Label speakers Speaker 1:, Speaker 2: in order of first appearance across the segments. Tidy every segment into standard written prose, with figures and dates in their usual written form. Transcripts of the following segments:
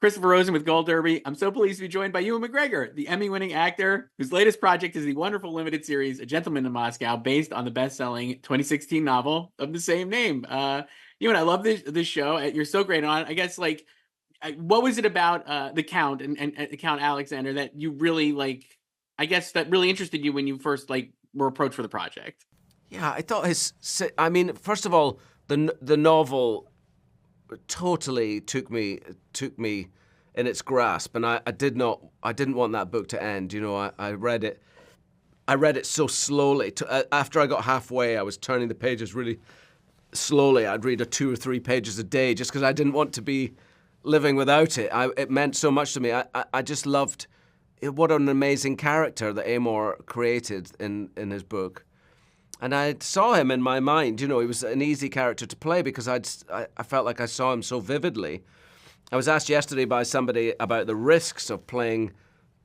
Speaker 1: Christopher Rosen with Gold Derby. I'm so pleased to be joined by Ewan McGregor, the Emmy-winning actor whose latest project is the wonderful limited series A Gentleman in Moscow, based on the best-selling 2016 novel of the same name. Ewan, I love this show. You're so great on it. I guess, like, what was it about the Count and Count Alexander that you really, like, I guess that really interested you when you first, like, were approached for the project?
Speaker 2: Yeah, I thought first of all, the novel totally took me in its grasp, and I didn't want that book to end. You know, I read it so slowly. After I got halfway, I was turning the pages really slowly. I'd read 2 or 3 pages a day just because I didn't want to be living without it. It meant so much to me. I just loved what an amazing character that Amor created in his book. And I saw him in my mind. You know, he was an easy character to play because I felt like I saw him so vividly. I was asked yesterday by somebody about the risks of playing,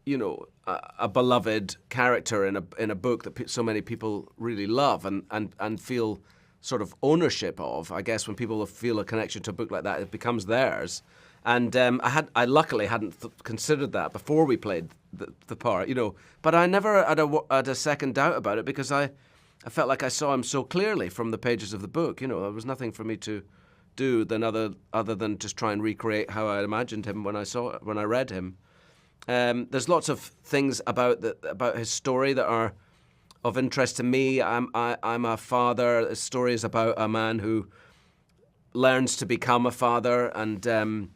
Speaker 2: you know, a beloved character in a book that so many people really love and feel sort of ownership of. I guess when people feel a connection to a book like that, it becomes theirs. And I luckily hadn't considered that before we played the part, you know. But I never had a second doubt about it because I felt like I saw him so clearly from the pages of the book. You know, there was nothing for me to do other than just try and recreate how I imagined him when I read him. There's lots of things about his story that are of interest to me. I'm a father. The story is about a man who learns to become a father, and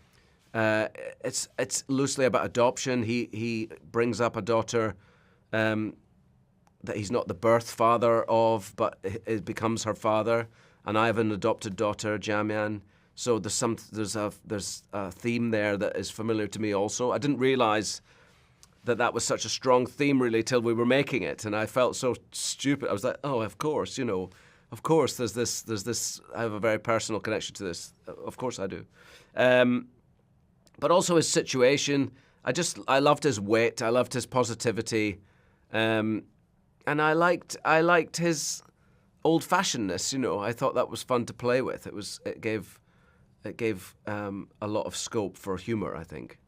Speaker 2: it's loosely about adoption. He brings up a daughter that he's not the birth father of, but it becomes her father. And I have an adopted daughter, Jamian. So there's a theme there that is familiar to me also. I didn't realize that was such a strong theme really till we were making it, and I felt so stupid. I was like, oh, of course, you know, of course there's this. I have a very personal connection to this. Of course I do. But also his situation. I loved his wit. I loved his positivity. And I liked his old-fashionedness. You know, I thought that was fun to play with. It gave a lot of scope for humor, I think.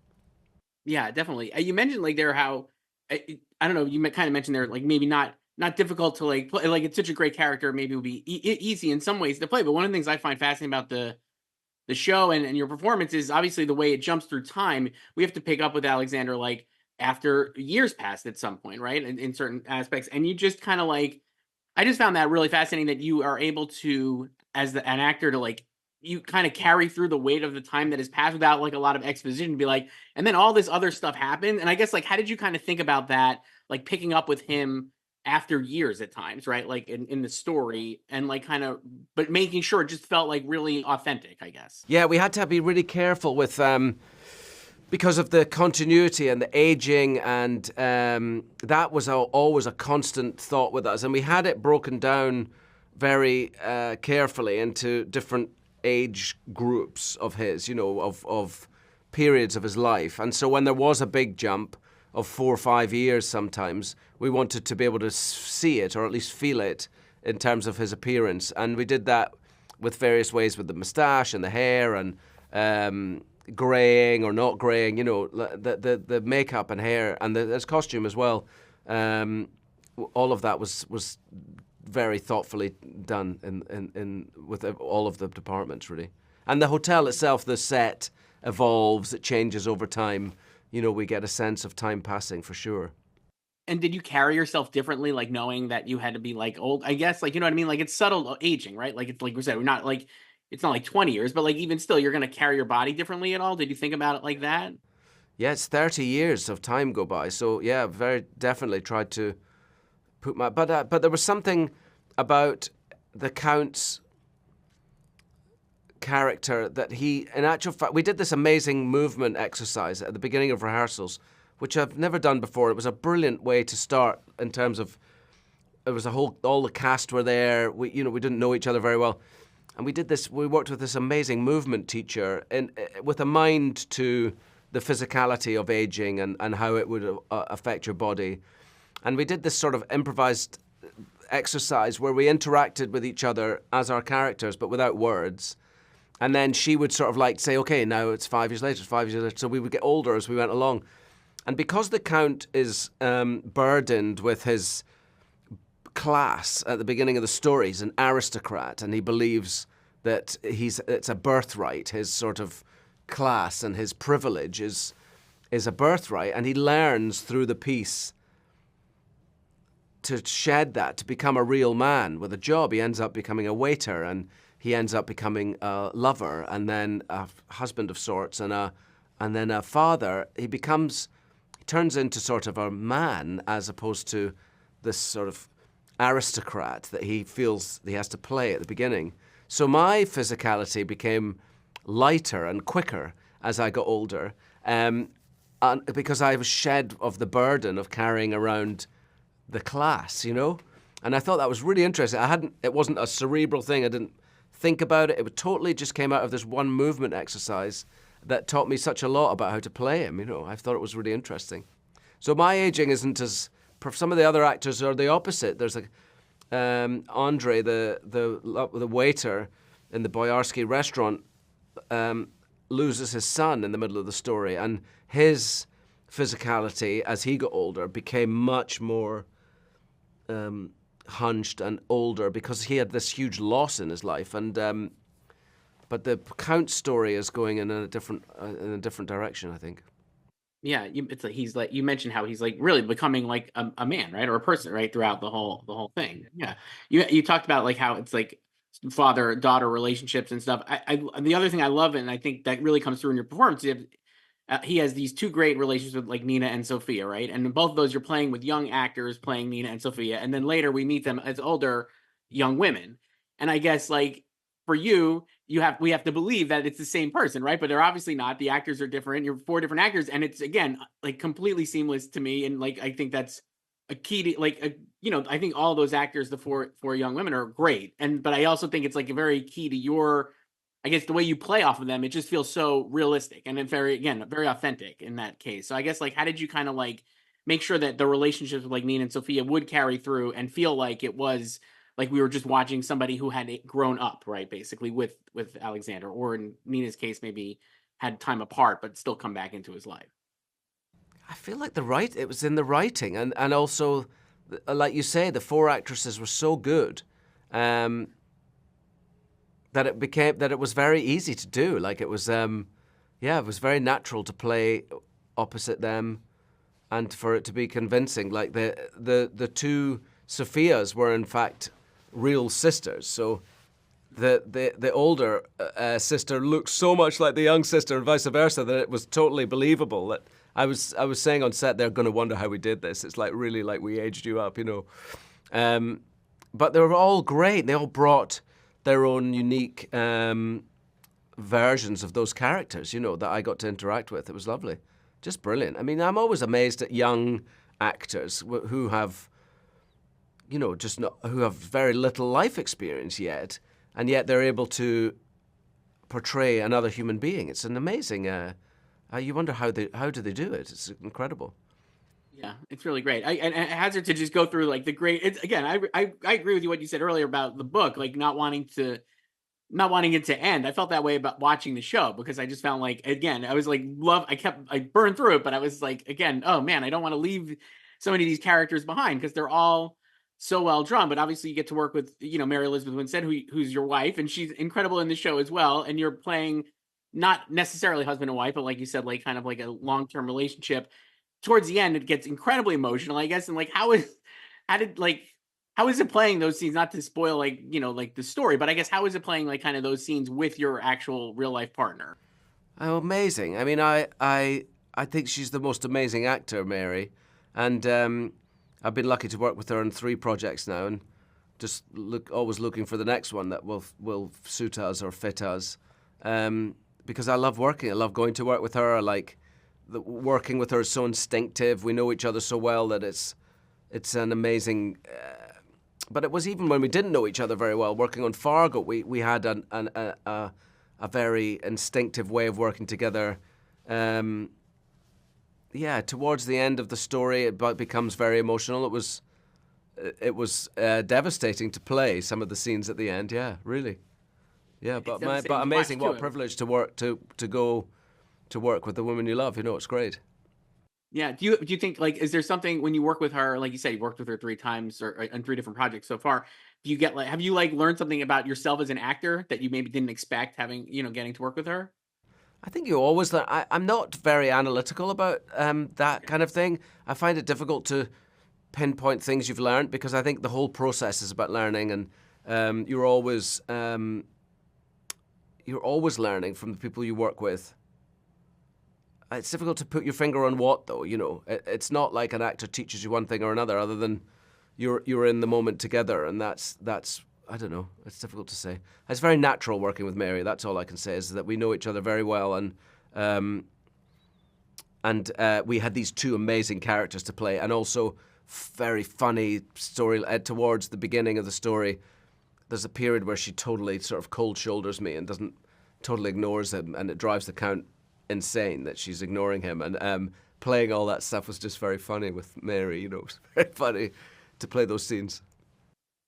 Speaker 1: Yeah, definitely. You mentioned like there how I don't know. You kind of mentioned there like maybe not difficult to like play. Like it's such a great character. Maybe it would be easy in some ways to play. But one of the things I find fascinating about the show and your performance is obviously the way it jumps through time. We have to pick up with Alexander like after years passed at some point, right? In certain aspects, and you just kind of like I just found that really fascinating that you are able to as an actor to like you kind of carry through the weight of the time that has passed without like a lot of exposition to be like, and then all this other stuff happened. And I guess like, how did you kind of think about that? Like picking up with him after years at times, right? Like in the story and like kind of, but making sure it just felt like really authentic, I guess.
Speaker 2: Yeah, we had to be really careful with, because of the continuity and the aging, and that was always a constant thought with us. And we had it broken down very carefully into different age groups of his, you know, of periods of his life. And so when there was a big jump of 4 or 5 years sometimes, we wanted to be able to see it or at least feel it in terms of his appearance. And we did that with various ways with the mustache and the hair and graying or not graying, you know, the makeup and hair and his costume as well. All of that was very thoughtfully done in with all of the departments, really. And the hotel itself, the set evolves, it changes over time. You know, we get a sense of time passing for sure.
Speaker 1: And did you carry yourself differently, like knowing that you had to be like old? I guess, like, you know what I mean? Like it's subtle aging, right? Like it's like we said, we're not like it's not like 20 years, but like even still, you're gonna carry your body differently at all. Did you think about it like that?
Speaker 2: Yeah, it's 30 years of time go by. So yeah, very definitely tried to put my but there was something about the Count's character that he, in actual fact, we did this amazing movement exercise at the beginning of rehearsals, which I've never done before. It was a brilliant way to start in terms of it was all the cast were there. We didn't know each other very well, and we did this. We worked with this amazing movement teacher with a mind to the physicality of aging and how it would affect your body, and we did this sort of improvised exercise where we interacted with each other as our characters but without words, And then she would sort of like say, okay, now it's 5 years later, it's 5 years later. So we would get older as we went along. And because the Count is burdened with his class at the beginning of the story, he's an aristocrat, and he believes that it's a birthright. His sort of class and his privilege is a birthright, and he learns through the piece to shed that, to become a real man with a job. He ends up becoming a waiter, and he ends up becoming a lover, and then a husband of sorts, and then a father. He turns into sort of a man as opposed to this sort of aristocrat that he feels he has to play at the beginning. So my physicality became lighter and quicker as I got older, because I was shed of the burden of carrying around the class, you know? And I thought that was really interesting. It wasn't a cerebral thing. I didn't think about it. It totally just came out of this one movement exercise that taught me such a lot about how to play him, you know? I thought it was really interesting. So my aging isn't as... Some of the other actors are the opposite. There's Andre, the waiter in the Boyarsky restaurant, loses his son in the middle of the story, and his physicality as he got older became much more hunched and older because he had this huge loss in his life. And but the Count story is going in a different direction, I think.
Speaker 1: Yeah, it's like he's like, you mentioned how he's like really becoming like a man, right, or a person, right, throughout the whole thing. Yeah, you talked about like how it's like father-daughter relationships and stuff. I the other thing I love, and I think that really comes through in your performance, he has these two great relationships with like Nina and Sophia, right? And in both of those, you're playing with young actors playing Nina and Sophia, and then later we meet them as older young women. And I guess like for you, we have to believe that it's the same person, right? But they're obviously not. The actors are different. You're four different actors, and it's again like completely seamless to me. And like I think that's a key to like I think all those actors, the four young women, are great. But I also think it's like a very key to your, I guess, the way you play off of them. It just feels so realistic and very authentic in that case. So I guess like how did you kind of like make sure that the relationships with like Nina and Sophia would carry through and feel like it was like we were just watching somebody who had grown up, right, basically with Alexander, or in Nina's case, maybe had time apart, but still come back into his life?
Speaker 2: I feel like it was in the writing, and also, like you say, the four actresses were so good that it was very easy to do. Like it was, it was very natural to play opposite them, and for it to be convincing. Like the two Sophias were in fact real sisters. So the older sister looked so much like the young sister, and vice versa, that it was totally believable. That I was saying on set, they're going to wonder how we did this. It's like really like we aged you up, you know. But they were all great. They all brought their own unique versions of those characters, you know, that I got to interact with. It was lovely, just brilliant. I mean, I'm always amazed at young actors who have, you know, who have very little life experience yet, and yet they're able to portray another human being. It's an amazing. You wonder how do they do it? It's incredible.
Speaker 1: Yeah, it's really great. And I hazard to just go through like the great. It's again, I agree with you what you said earlier about the book, like not wanting it to end. I felt that way about watching the show because I just found like again, I was like I burned through it, but I was like again, oh man, I don't want to leave so many of these characters behind because they're all so well drawn. But obviously, you get to work with Mary Elizabeth Winstead, who's your wife, and she's incredible in the show as well. And you're playing not necessarily husband and wife, but like you said, like kind of like a long-term relationship. Towards the end, it gets incredibly emotional, I guess. And like, how is it playing those scenes? Not to spoil like like the story, but I guess how is it playing like kind of those scenes with your actual real life partner?
Speaker 2: Oh, amazing! I mean, I think she's the most amazing actor, Mary, and I've been lucky to work with her on 3 projects now, and just always looking for the next one that will suit us or fit us. Because I love working. I love going to work with her. I like working with her is so instinctive. We know each other so well that it's an amazing. But it was even when we didn't know each other very well. Working on Fargo, we had a very instinctive way of working together. Towards the end of the story, it becomes very emotional. It was devastating to play some of the scenes at the end. Yeah, really. Yeah,
Speaker 1: It's
Speaker 2: but
Speaker 1: devastating
Speaker 2: but
Speaker 1: to watch
Speaker 2: amazing, what a
Speaker 1: too.
Speaker 2: privilege to work to go to work with the woman you love. It's great.
Speaker 1: Yeah. Do you think like is there something when you work with her, like you said, you worked with her three times or on three different projects so far? Do you get like have you like learned something about yourself as an actor that you maybe didn't expect having getting to work with her?
Speaker 2: I think you always learn. I'm not very analytical about that
Speaker 1: Okay.
Speaker 2: kind of thing. I find it difficult to pinpoint things you've learned because I think the whole process is about learning, and you're always learning from the people you work with. It's difficult to put your finger on what, though. It's not like an actor teaches you one thing or another, other than you're in the moment together, and that's I don't know. It's difficult to say. It's very natural working with Mary. That's all I can say is that we know each other very well, um, and we had these two amazing characters to play, and also very funny story. Towards the beginning of the story, there's a period where she totally sort of cold shoulders me and doesn't totally ignores him, and it drives the Count insane that she's ignoring him. And playing all that stuff was just very funny with Mary. It was very funny to play those scenes.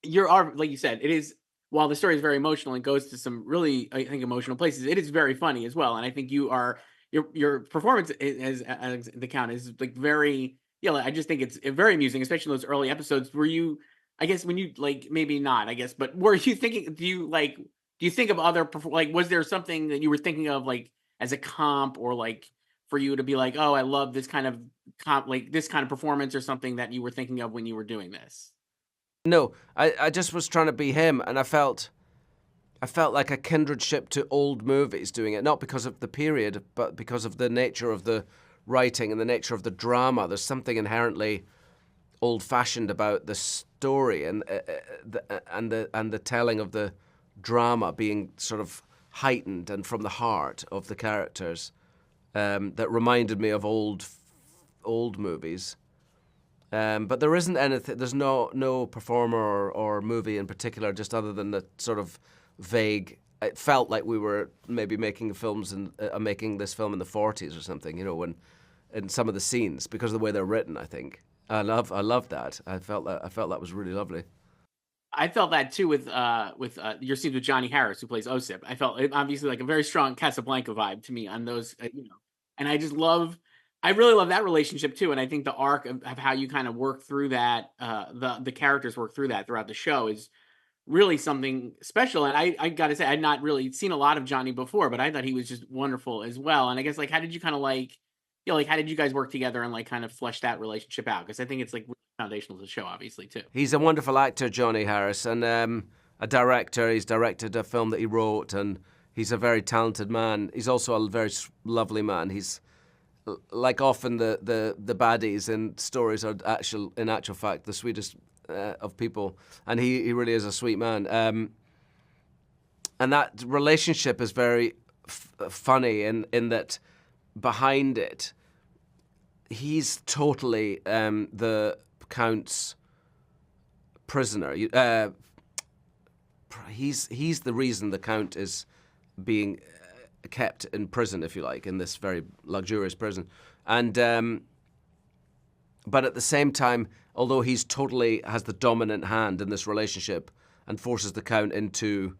Speaker 1: Like you said, it is while the story is very emotional and goes to some really I think emotional places, it is very funny as well. And I think your performance as the Count is like very like, I just think it's very amusing, especially in those early episodes. Were you I guess when you like maybe not, I guess, but were you thinking do you think of other like was there something that you were thinking of like as a comp or like for you to be like, "Oh, I love this kind of comp like this kind of performance," or something that you were thinking of when you were doing this?
Speaker 2: No, I just was trying to be him, and I felt like a kindred ship to old movies doing it, not because of the period, but because of the nature of the writing and the nature of the drama. There's something inherently old-fashioned about the story and the telling of the drama being sort of heightened and from the heart of the characters, that reminded me of old movies. But there isn't anything. There's no performer or movie in particular, just other than the sort of vague. It felt like we were maybe making films and making this film in the 40s or something. When in some of the scenes because of the way they're written. I think I love that. I felt that was really lovely.
Speaker 1: I felt that too with your scenes with Johnny Harris, who plays Osip. I felt it obviously like a very strong Casablanca vibe to me on those, and I really love that relationship too. And I think the arc of how you kind of work through that, the characters work through that throughout the show is really something special. And I got to say, I'd not really seen a lot of Johnny before, but I thought he was just wonderful as well. And I guess like, how did you kind of like, like how did you guys work together and like kind of flesh that relationship out? Because I think it's like really foundational to the show, obviously too.
Speaker 2: He's a wonderful actor, Johnny Harris, and a director. He's directed a film that he wrote, and he's a very talented man. He's also a very lovely man. He's like often the baddies in stories are in actual fact the sweetest of people, and he really is a sweet man. And that relationship is very funny in that behind it, he's totally the Count's prisoner. He's the reason the Count is being kept in prison, if you like, in this very luxurious prison. And but at the same time, although he's totally has the dominant hand in this relationship and forces the Count into,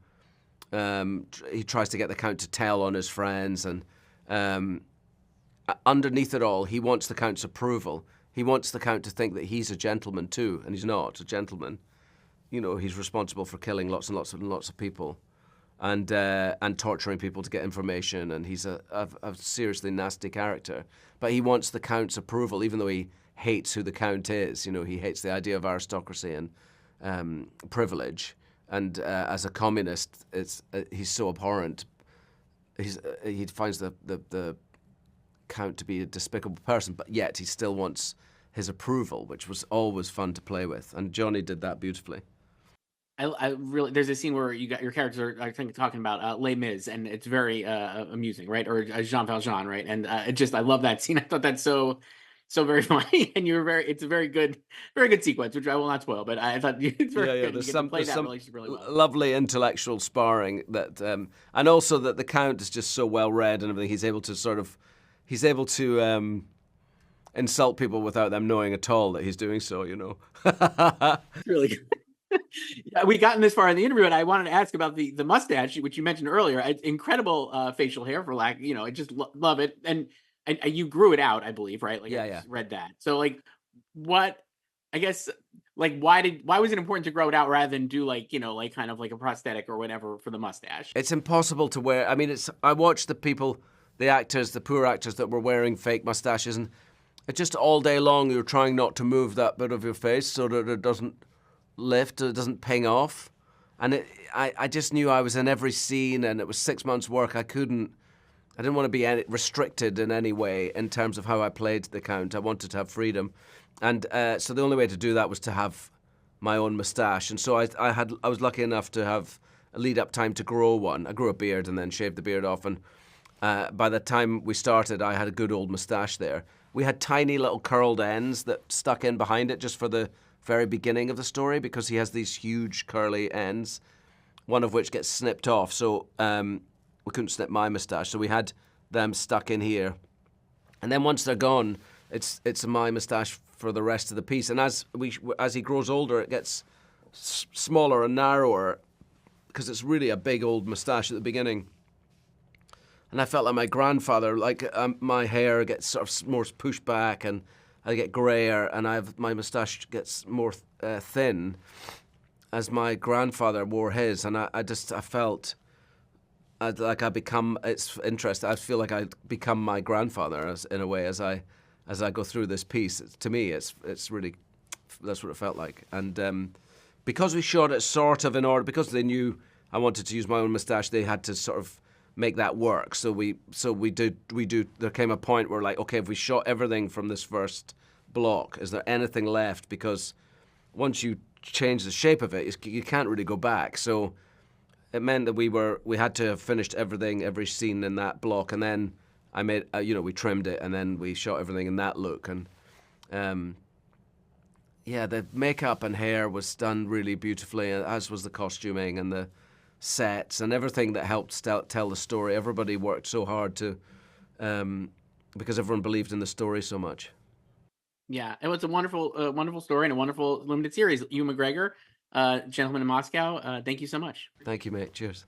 Speaker 2: he tries to get the Count to tell on his friends, and underneath it all, he wants the Count's approval. He wants the Count to think that he's a gentleman too, and he's not a gentleman. He's responsible for killing lots and lots and lots of people, and torturing people to get information, and he's a seriously nasty character. But he wants the Count's approval, even though he hates who the Count is. He hates the idea of aristocracy and privilege. And as a communist, he's so abhorrent. He finds the Count to be a despicable person, but yet he still wants his approval, which was always fun to play with. And Johnny did that beautifully.
Speaker 1: I really there's a scene where you got your characters are I think talking about Les Mis, and it's very amusing, right? Or Jean Valjean, right? And I love that scene. I thought that's so very funny, and it's a very good sequence, which I will not spoil, but I thought it's very
Speaker 2: Yeah.
Speaker 1: good. You get to play that relationship really well.
Speaker 2: Lovely intellectual sparring that, and also that the Count is just so well read and everything. He's able to insult people without them knowing at all that he's doing so.
Speaker 1: It's really good. Yeah, we gotten this far in the interview, and I wanted to ask about the mustache, which you mentioned earlier. Incredible facial hair, for lack, I just love it. And you grew it out, I believe, right? Like I
Speaker 2: Yeah, yeah.
Speaker 1: just read that. So like, what? I guess like why was it important to grow it out rather than do like like kind of like a prosthetic or whatever for the mustache?
Speaker 2: It's impossible to wear. I mean, I watched the people, the actors, the poor actors that were wearing fake mustaches, and it's just all day long you're trying not to move that bit of your face so that it doesn't lift, it doesn't ping off. And I just knew I was in every scene, and it was 6 months' work. I didn't want to be restricted in any way in terms of how I played the Count. I wanted to have freedom. And so the only way to do that was to have my own moustache. And so I was lucky enough to have a lead-up time to grow one. I grew a beard and then shaved the beard off. And by the time we started, I had a good old moustache there. We had tiny little curled ends that stuck in behind it just for the very beginning of the story, because he has these huge curly ends, one of which gets snipped off. So we couldn't snip my moustache, so we had them stuck in here. And then once they're gone, it's my moustache for the rest of the piece. And as he grows older, it gets smaller and narrower, because it's really a big old moustache at the beginning. And I felt like my grandfather, like my hair gets sort of more pushed back, and I get grayer, and my moustache gets more thin as my grandfather wore his. And I felt like it's interesting, I feel like I become my grandfather in a way as I go through this piece. To me, it's really, that's what it felt like. And because we shot it sort of in order, because they knew I wanted to use my own moustache, they had to sort of make that work. So we do. There came a point where, like, okay, if we shot everything from this first block, is there anything left? Because once you change the shape of it, you can't really go back. So it meant that we had to have finished everything, every scene in that block, and then I made, we trimmed it, and then we shot everything in that look. And the makeup and hair was done really beautifully, as was the costuming and the sets and everything that helped tell the story. Everybody worked so hard to, because everyone believed in the story so much.
Speaker 1: Yeah, it was a wonderful story and a wonderful limited series. Ewan McGregor, Gentleman in Moscow. Thank you so much.
Speaker 2: Thank you, mate. Cheers.